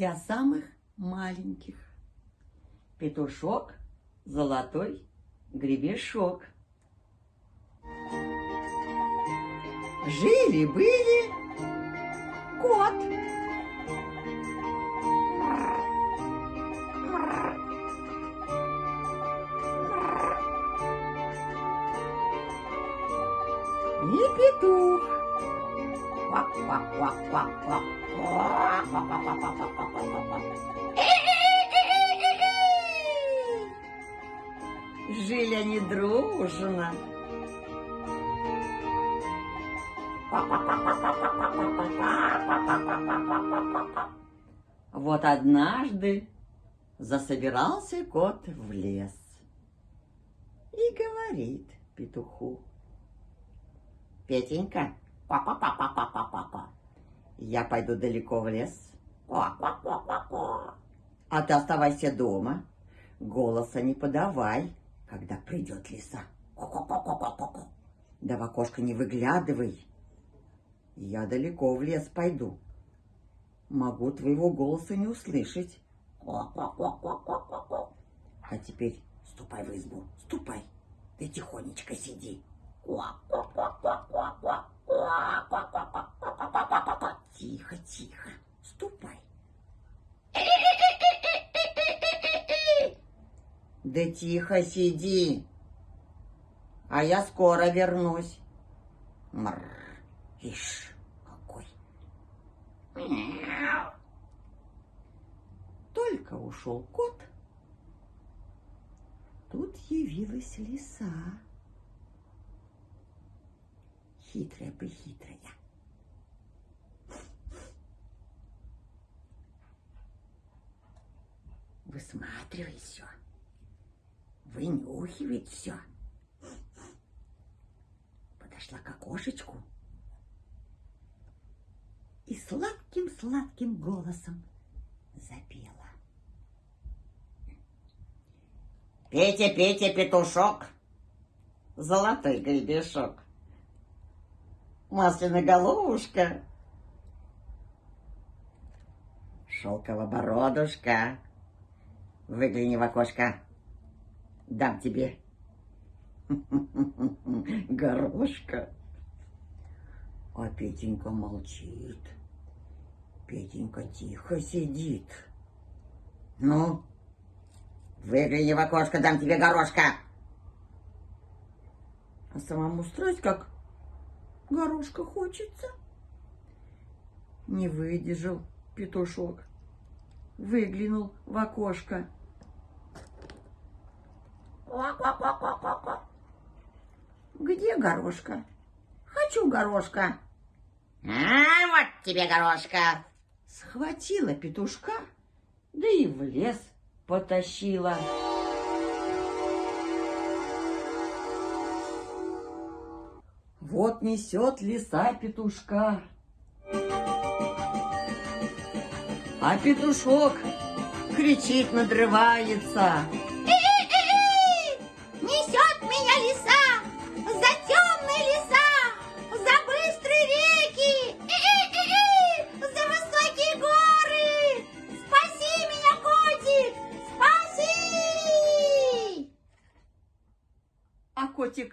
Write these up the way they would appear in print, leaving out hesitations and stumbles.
для самых маленьких. Петушок, золотой гребешок. Жили-были кот. И петух. Квак-квак-квак-квак-квак. Жили они дружно. Вот однажды засобирался кот в лес и говорит петуху: Петенька, я пойду далеко в лес, а ты оставайся дома, голоса не подавай, когда придет лиса. Да в окошко не выглядывай. Я далеко в лес пойду. Могу твоего голоса не услышать. А теперь ступай в избу, ступай. Ты тихонечко сиди. Тихо, тихо, ступай. Да тихо сиди, а я скоро вернусь. Мрр, ишь, какой. Только ушел кот, тут явилась лиса. Хитрая-прехитрая. Высматривай все, вынюхивает все. Подошла к окошечку и сладким-сладким голосом запела. Петя, Петя, петушок, золотой гребешок, масляная головушка, шелковая бородушка, выгляни в окошко, дам тебе горошка. А Петенька молчит. Петенька тихо сидит. Ну, выгляни в окошко, дам тебе горошка. А самому страсть как горошка хочется. Не выдержал петушок. Выглянул в окошко. Где горошка? Хочу горошка. Вот тебе горошка. Схватила петушка, да и в лес потащила. Вот несет лиса петушка, а петушок кричит, надрывается. Несет меня лиса за темные леса, за быстрые реки, за высокие горы. Спаси меня, котик, спаси! А котик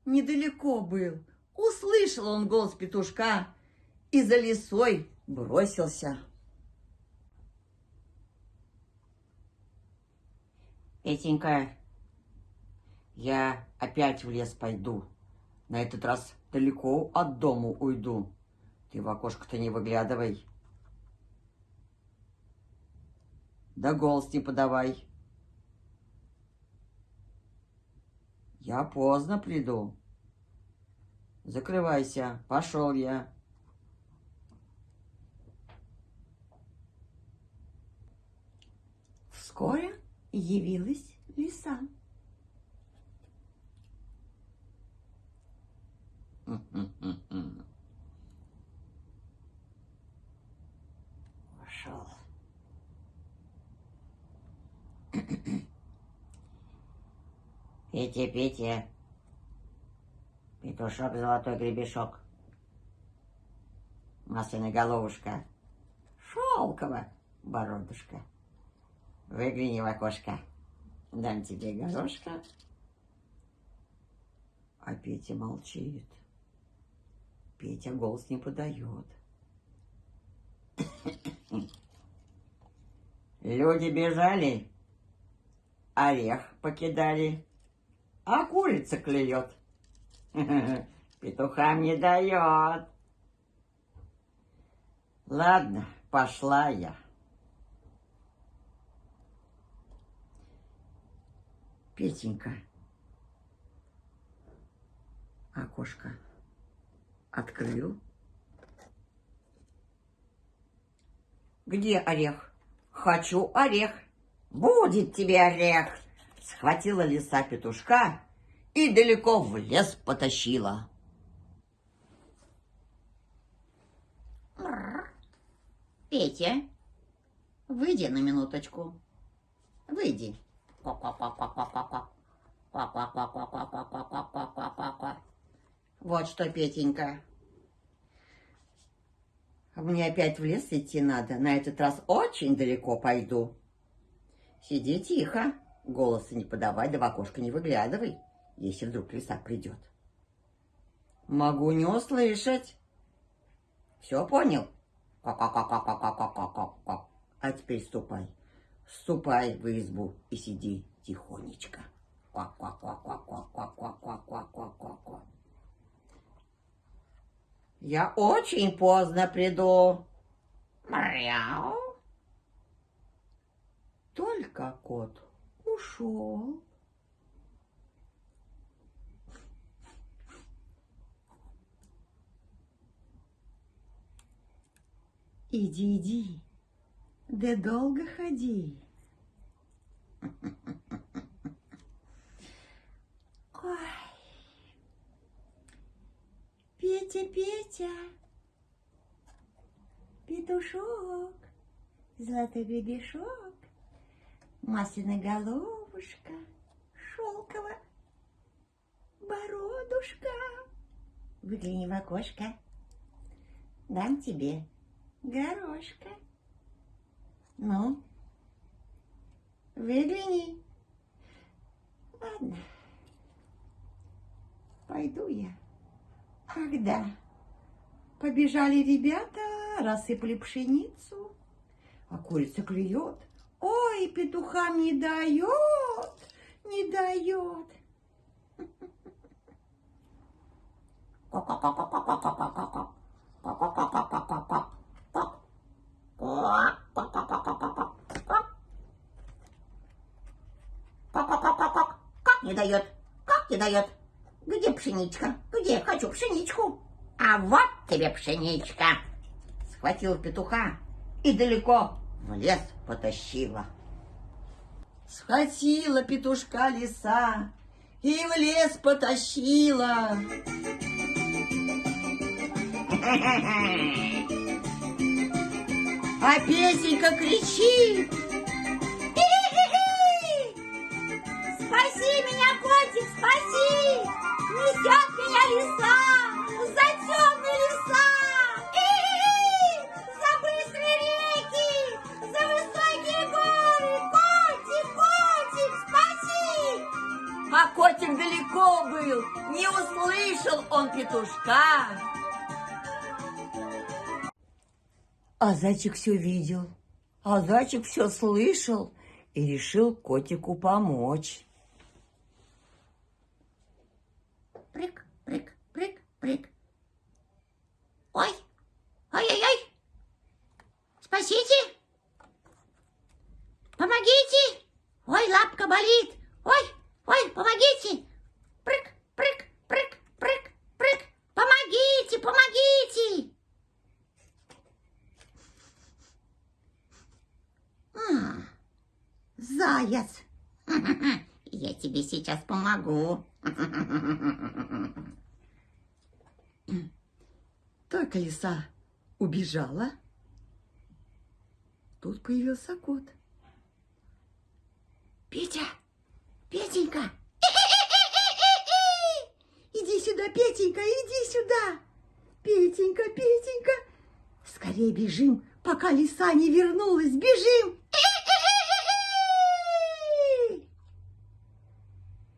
недалеко был. Услышал он голос петушка и за лисой бросился. Петенька, я опять в лес пойду. На этот раз далеко от дому уйду. Ты в окошко-то не выглядывай. Да голос не подавай. Я поздно приду. Закрывайся, пошел я. Вскоре явилась лиса. Вошел. Петя, Петя, петушок, золотой гребешок, масляная головушка, шелковая Бородушка. Выгляни в окошко. Дам тебе горошка. А Петя молчит. Петя голос не подает. Люди бежали, орех покидали, а курица клюет. Петухам не дает. Ладно, пошла я. Петенька, окошко открыл. Где орех? Хочу орех. Будет тебе орех. Схватила лиса петушка и далеко в лес потащила. Петя, выйди на минуточку. Выйди. Вот что, Петенька. Мне опять в лес идти надо. На этот раз очень далеко пойду. Сиди тихо. Голоса не подавай, да в окошко не выглядывай, если вдруг лиса придет. Могу не услышать. Все понял? А теперь ступай. Ступай в избу и сиди тихонечко. Я очень поздно приду. Мяу. Только кот ушел. Иди, иди, да долго ходи. Ой, Петя, Петя, петушок, золотой гребешок, масляная головушка, шелковая бородушка. Выгляни в окошко, дам тебе горошка. Ну, выгляни. Ладно, пойду я. Ах да, побежали ребята, рассыпали пшеницу, а курица клюет. Ой, петухам не дает, не дает. Как не дает? Как не дает? Где пшеничка? Где? Хочу пшеничку. А вот тебе пшеничка. Схватила петуха и далеко в лес потащила. Схватила петушка лиса и в лес потащила. А Петенька кричит: спаси меня, котик, спаси! Несет меня лиса, за темные леса! За быстрые реки, за высокие горы! Котик, котик, спаси! а котик далеко был, не услышал он петушка. А зайчик все видел, а зайчик все слышал и решил котику помочь. Прыг, прыг, прыг, прыг. Ой, ой-ой-ой! Спасите! Помогите! Ой, лапка болит! Ой, ой, помогите! Прыг, прыг, прыг, прыг, прыг! Помогите, помогите! Заяц! Я тебе сейчас помогу. Только лиса убежала, тут появился кот. Петя, Петенька, иди сюда, Петенька, иди сюда. Петенька, Петенька, скорее бежим пока лиса не вернулась. Бежим!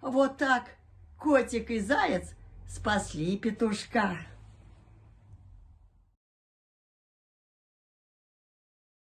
Вот так котик и заяц спасли петушка.